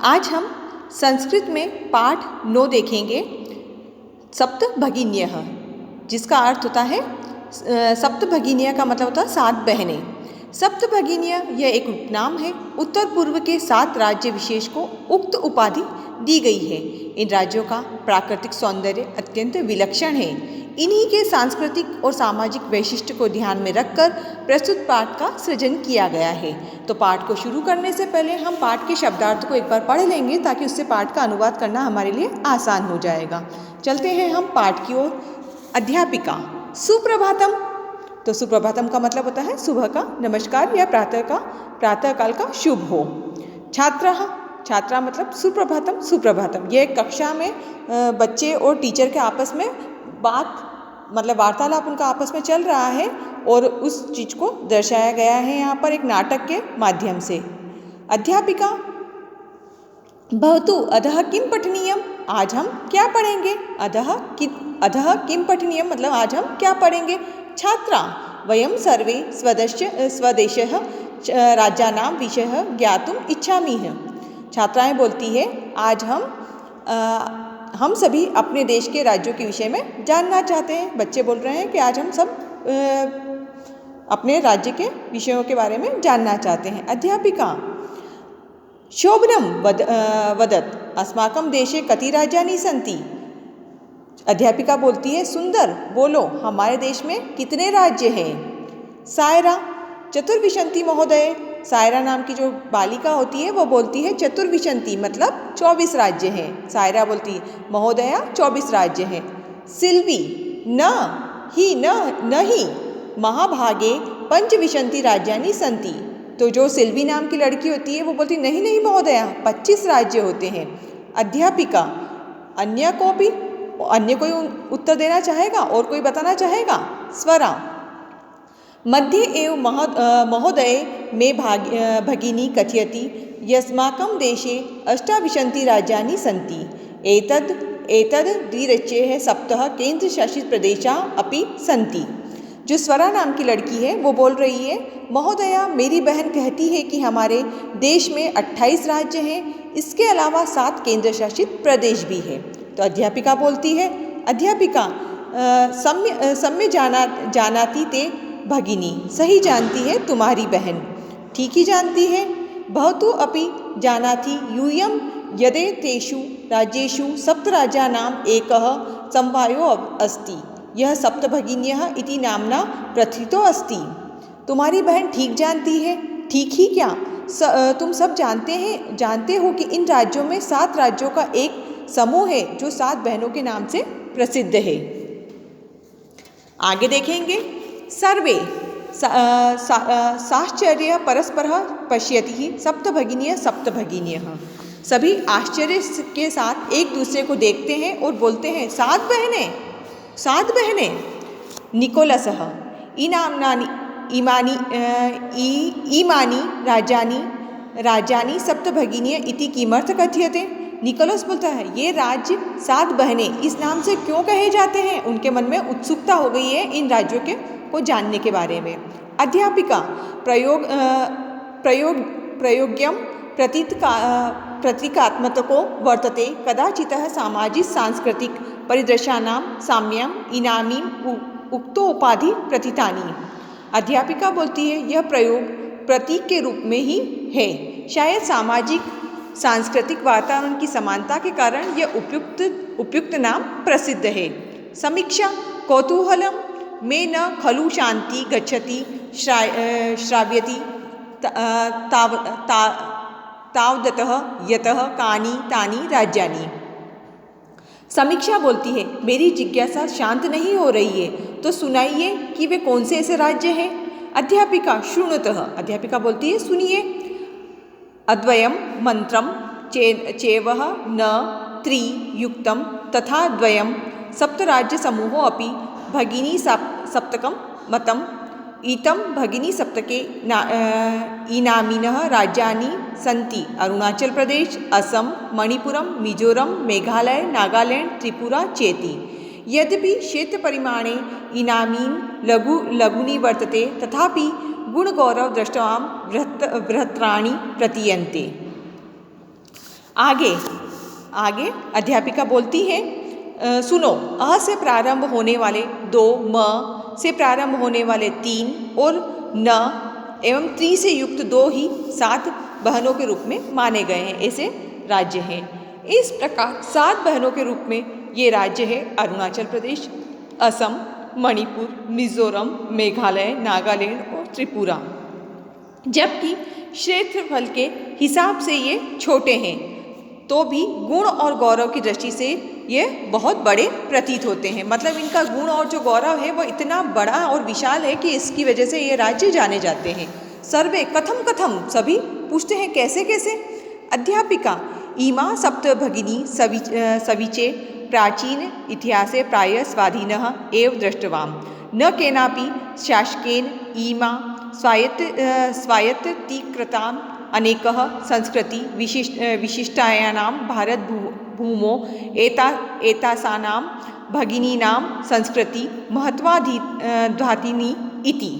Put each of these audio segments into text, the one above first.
आज हम संस्कृत में पाठ 9 देखेंगे, सप्तभगिन्यः, जिसका अर्थ होता है सप्तभगिनियाँ का मतलब होता है 7 बहनें। सप्तभगिनियाँ यह एक उपनाम है। उत्तर पूर्व के 7 राज्य विशेष को उक्त उपाधि दी गई है। इन राज्यों का प्राकृतिक सौंदर्य अत्यंत विलक्षण है। इन्हीं के सांस्कृतिक और सामाजिक वैशिष्ट्य को ध्यान में रखकर प्रस्तुत पाठ का सृजन किया गया है। तो पाठ को शुरू करने से पहले हम पाठ के शब्दार्थ को एक बार पढ़ लेंगे, ताकि उससे पाठ का अनुवाद करना हमारे लिए आसान हो जाएगा। चलते हैं हम पाठ की ओर। अध्यापिका। सुप्रभातम। तो सुप्रभातम का मतलब होता है सुबह का नमस्कार या प्रातःकाल का शुभ हो। छात्रः। छात्रा मतलब सुप्रभातम सुप्रभातम। यह कक्षा में बच्चे और टीचर के आपस में वार्तालाप उनका आपस में चल रहा है, और उस चीज़ को दर्शाया गया है यहाँ पर एक नाटक के माध्यम से। अध्यापिका। भवतु अधः किं पठनीयम्। आज हम क्या पढ़ेंगे। अधः किं पठनीयम् मतलब आज हम क्या पढ़ेंगे। छात्रा। वयं सर्वे स्वदेशः राज्यानां विषयः ज्ञातुम् इच्छामः। छात्राएं बोलती है आज हम सभी अपने देश के राज्यों के विषय में जानना चाहते हैं। बच्चे बोल रहे हैं कि आज हम सब अपने राज्य के विषयों के बारे में जानना चाहते हैं। अध्यापिका। शोभनं वदत् अस्माकं देशे कति राज्यानि सन्ति। अध्यापिका बोलती है सुंदर बोलो, हमारे देश में कितने राज्य हैं। सायरा। चतुर्विंशति महोदय। सायरा नाम की जो बालिका होती है वो बोलती है चतुर्विंशति मतलब 24 राज्य हैं। सायरा बोलती है महोदया 24 राज्य हैं। सिल्वी। नहीं महाभागे पंचविंशति राज्यानि सन्ति। तो जो सिल्वी नाम की लड़की होती है वो बोलती नहीं महोदया 25 राज्य होते हैं। अध्यापिका। अन्य कोई उत्तर देना चाहेगा और कोई बताना चाहेगा। स्वरा। मध्ये एव महोदय मे भगिनी कथयति यस्माकं देशे 28 राज्यानि सन्ति। एतद् द्विरच्यैः सप्तः केंद्रशासित प्रदेशाः अपि सन्ति। जो स्वरा नाम की लड़की है वो बोल रही है महोदया मेरी बहन कहती है कि हमारे देश में 28 राज्य हैं, इसके अलावा 7 केंद्रशासित प्रदेश भी है। तो अध्यापिका बोलती है अध्यापिका सम्य जानाति ते भगिनी। सही जानती है तुम्हारी बहन, ठीक ही जानती है। भवतु अपि जानाति यूयं यदि तेषु राज्येषु 7 राज्यानाम् एकः समवायो अस्ति, यह सप्तभगिन्यः इति नाम्ना प्रथितो अस्ति। तुम्हारी बहन ठीक जानती है, ठीक ही क्या तुम सब जानते हो कि इन राज्यों में 7 राज्यों का एक समूह है जो 7 बहनों के नाम से प्रसिद्ध है। आगे देखेंगे। सर्वे साश्चर्य परस्परः पश्यति सप्तभगिन्यः। सभी आश्चर्य के साथ एक दूसरे को देखते हैं और बोलते हैं 7 बहनें। निकोलसः। इमानि राज्यानि सप्तभगिन्य इति किमर्थ कथ्यते। निकोलस बोलता है ये राज्य 7 बहनें इस नाम से क्यों कहे जाते हैं। उनके मन में उत्सुकता हो गई है इन राज्यों को जानने के बारे में। अध्यापिका। प्रयोग्यम प्रतीकात्मको वर्तते कदाचितः सामाजिक सांस्कृतिक परिदृश्यानां साम्यम इनामीम उक्तोपाधि प्रतीतानि। अध्यापिका बोलती है यह प्रयोग प्रतीक के रूप में ही है, शायद सामाजिक सांस्कृतिक वातावरण की समानता के कारण यह उपयुक्त नाम प्रसिद्ध है। समीक्षा। कौतूहलम में न खलु शांति गच्छति श्राव्यति तावदतः यतः कानि तानि राज्यानि। समीक्षा बोलती है मेरी जिज्ञासा शांत नहीं हो रही है, तो सुनाइए कि वे कौन से ऐसे राज्य हैं। अध्यापिका। शृणुतः। अध्यापिका बोलती है सुनिए। अद्वयं मंत्रम चेवह न त्रियुक्तम तथा द्वयं सप्तराज्य समूहो अपि भगिनी सप्तकं मतम। इतम भगिनी सप्तके इनामिनः राज्यानि सन्ति अरुणाचल प्रदेश, असम, मणिपुरम, मिजोरम, मेघालय, नागालैंड, त्रिपुरा चेति। यद्यपि क्षेत्रपरिमाणे इनामीन लघूनि वर्तते, तथापि गुणगौरव दृष्टवां बृहत्राणि प्रतीयन्ते। आगे आगे अध्यापिका बोलती है, सुनो, अ से प्रारंभ होने वाले 2, म से प्रारंभ होने वाले 3 और न एवं त्री से युक्त 2 ही 7 बहनों के रूप में माने गए हैं, ऐसे राज्य हैं। इस प्रकार 7 बहनों के रूप में ये राज्य है अरुणाचल प्रदेश, असम, मणिपुर, मिजोरम, मेघालय, नागालैंड और त्रिपुरा। जबकि क्षेत्रफल के हिसाब से ये छोटे हैं, तो भी गुण और गौरव की दृष्टि से ये बहुत बड़े प्रतीत होते हैं। मतलब इनका गुण और जो गौरव है वो इतना बड़ा और विशाल है कि इसकी वजह से ये राज्य जाने जाते हैं। सर्वे कथम कथम, सभी पूछते हैं कैसे कैसे। अध्यापिका, इमा सप्त भगिनी सविचे प्राचीन इतिहासे प्राय स्वाधीनः एव दृष्टवाम, न केनापि शासकेन इमा स्वायत्तीकृताम् अनेकः संस्कृति विशिष्टायानां भारत भूमो एतासानां भगिनीनां संस्कृति महत्वाधातिनी इति।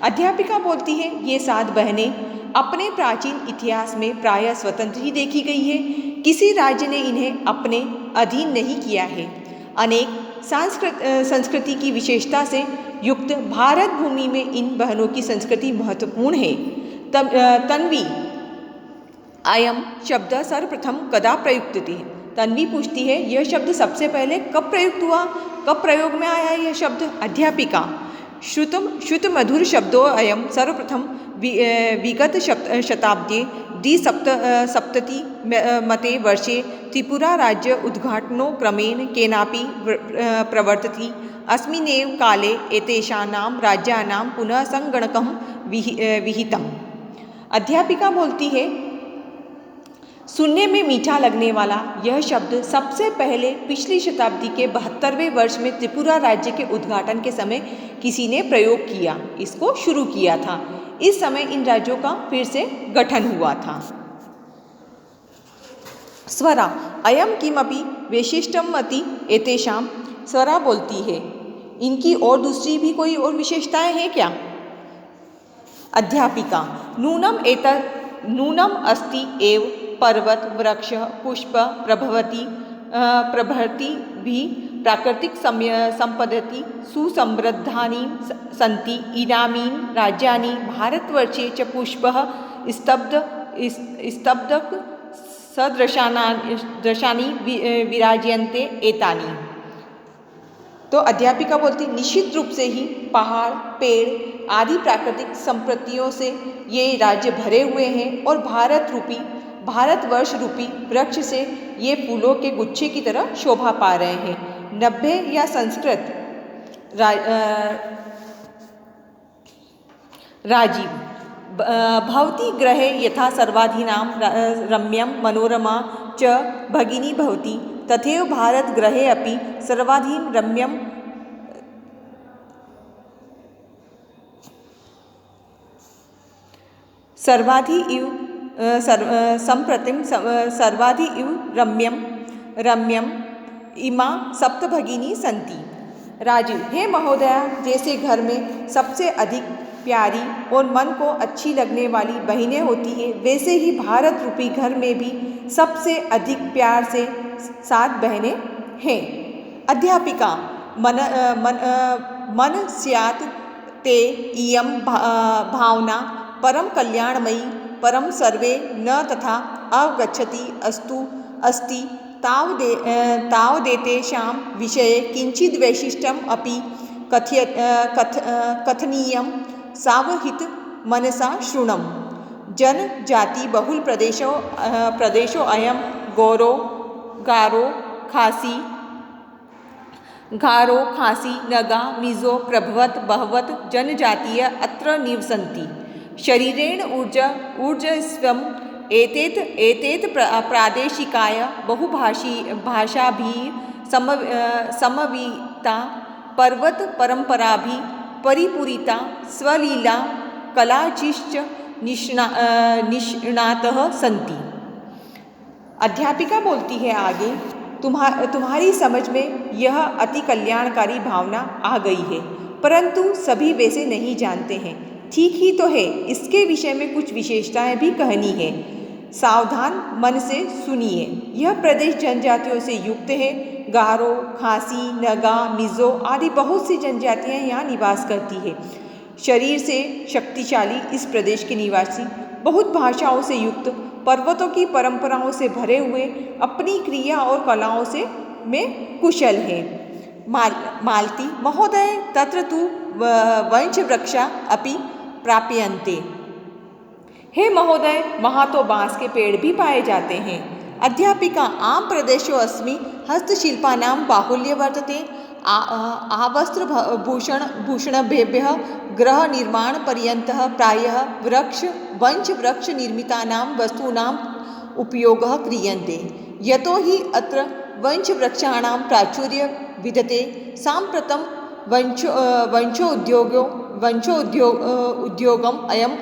अध्यापिका बोलती है, ये 7 बहनें अपने प्राचीन इतिहास में प्रायः स्वतंत्र ही देखी गई है। किसी राज्य ने इन्हें अपने अधीन नहीं किया है। अनेक संस्कृति की विशेषता से युक्त भारत भूमि में इन बहनों की संस्कृति महत्वपूर्ण है। तन्वी, अयम शब्द सर्वप्रथम कदा प्रयुक्त थी। तन्वी पूछती है, यह शब्द सबसे पहले कब प्रयुक्त हुआ, कब प्रयोग में आया यह शब्द। अध्यापिका, श्रुत मधुर शब्दों अयम सर्वप्रथम विगत शताब्दे द्विसप्तति मते वर्षे त्रिपुरा राज्य उद्घाटनो क्रमेण केनापि प्रवर्तति। अस्मिन्नेव काले एतेषां राज्यानां पुनः संगणकं विहितम्। अध्यापिका बोलती है, सुनने में मीठा लगने वाला यह शब्द सबसे पहले पिछली शताब्दी के 72वें वर्ष में त्रिपुरा राज्य के उद्घाटन के समय किसी ने प्रयोग किया, इसको शुरू किया था। इस समय इन राज्यों का फिर से गठन हुआ था। स्वरा, अयम किमपि वैशिष्ट्यमति एतेषां। स्वरा बोलती है, इनकी और दूसरी भी कोई और विशेषताएं हैं क्या। अध्यापिका, नूनम अस्ति एव पर्वत वृक्ष पुष्प प्रभृति भी प्राकृतिक संपदति सुसमृद्धानि सन्ति। इदानीं राज्यानि भारतवर्षे च पुष्पः स्तब्धक सदृशानि विराजयन्ते एतानि। तो अध्यापिका बोलती, निश्चित रूप से ही पहाड़, पेड़ आदि प्राकृतिक संपत्तियों से ये राज्य भरे हुए हैं और भारतवर्ष रूपी वृक्ष से ये फूलों के गुच्छे की तरह शोभा पा रहे हैं। 90 या संस्कृत राजीव भवती ग्रहे यथा सर्वाधीनां रम्यं मनोरमा च भगिनी भवति, तथैव भारत ग्रहे अपि सर्वाधीन रम्यं सर्वाधि इव संप्रतिम सर्वाधि इव रम्यम इमा सप्तभगिनी संति। राजीव, हे महोदया, जैसे घर में सबसे अधिक प्यारी और मन को अच्छी लगने वाली बहनें होती है, वैसे ही भारत रूपी घर में भी सबसे अधिक प्यार से 7 बहनें हैं। अध्यापिका, मन स्यात् ते इयं भावना परम कल्याणमयी परम सर्वे न तथा अवगच्छति अस्ति तावदेतेषां विषये किंचित् वैशिष्ट्यम् अपि कथनीयं सावहित मनसा शृणुम। जनजाति बहुल प्रदेशो अयं गारो खासी नगा मिजो प्रभवत बहवत जनजातीय अत्र निवसन्ति। शरीरेण ऊर्जस्वम् एतेत प्रादेशिकाय बहुभाषाभिः समन्विता पर्वत परंपराभिः परिपूरिता स्वलीला कलाचिश्च निष्णातः सन्ति। अध्यापिका बोलती है आगे, तुम्हारी समझ में यह अति कल्याणकारी भावना आ गई है, परंतु सभी वैसे नहीं जानते हैं। ठीक ही तो है, इसके विषय में कुछ विशेषताएं भी कहनी है। सावधान मन से सुनिए। यह प्रदेश जनजातियों से युक्त है। गारो, खासी, नगा, मिज़ो आदि बहुत सी जनजातियाँ यहाँ निवास करती है। शरीर से शक्तिशाली इस प्रदेश के निवासी बहुत भाषाओं से युक्त, पर्वतों की परंपराओं से भरे हुए, अपनी क्रिया और कलाओं से में कुशल है। मालती महोदय तत्र तु वंशवृक्षा अपि प्राप्यन्ते। हे महोदय, वहाँ तो बाँस के पेड़ भी पाए जाते हैं। अध्यापिका आम प्रदेशो अस्मि हस्तशिल्पानां बाहुल्य वर्तते। आवस्त्र भूषणभ्यः गृहनिर्माणपर्यन्तः प्रायः वंशवृक्ष निर्मितानां वस्तूनाम् उपयोगः क्रियन्ते। यतो हि अत्र वंशवृक्षाणां प्राचुर्यं विद्यते। साम्प्रतं वंशोद्योगम् अयम्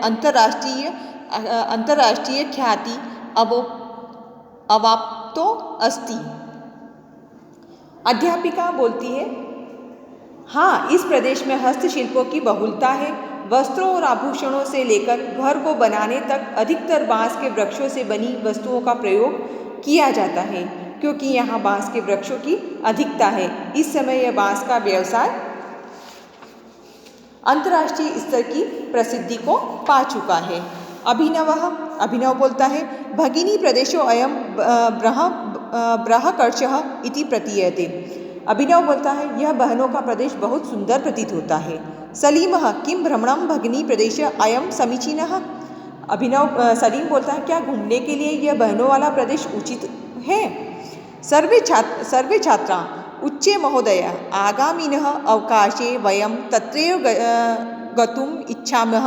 अंतर्राष्ट्रीय ख्याति अवाप्तो अस्ति। अध्यापिका बोलती है, हाँ, इस प्रदेश में हस्तशिल्पों की बहुलता है। वस्त्रों और आभूषणों से लेकर घर को बनाने तक अधिकतर बाँस के वृक्षों से बनी वस्तुओं का प्रयोग किया जाता है, क्योंकि यहाँ बाँस के वृक्षों की अधिकता है। इस समय यह बाँस का व्यवसाय अंतर्राष्ट्रीय स्तर की प्रसिद्धि को पा चुका है। अभिनव बोलता है, भगिनी प्रदेशो अयम बृहकर्षः इति प्रतीयते। अभिनव बोलता है, यह बहनों का प्रदेश बहुत सुंदर प्रतीत होता है। सलीमः किं भ्रमणं भगिनी प्रदेश अयम समीचीनः। सलीम बोलता है, क्या घूमने के लिए यह बहनों वाला प्रदेश उचित है। सर्वे छात्रा उच्चे महोदय आगामिनः अवकाशे वयं तत्रैव गतुम् इच्छामः।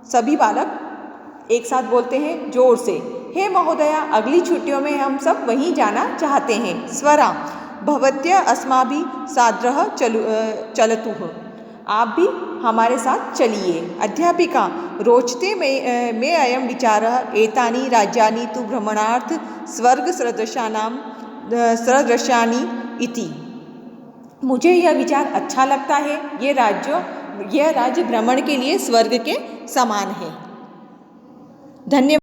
सभी बालक एक साथ बोलते हैं जोर से, हे महोदया, अगली छुट्टियों में हम सब वहीं जाना चाहते हैं। स्वरा भवत्या अस्माभिः सादरः चलतुः। आप भी हमारे साथ चलिए। अध्यापिका रोचते में अयं विचारः एतानि राज्यानि तु भ्रमणार्थ स्वर्गसदृशानि इति। मुझे यह विचार अच्छा लगता है। यह राज्य भ्रमण के लिए स्वर्ग के समान है। धन्यवाद।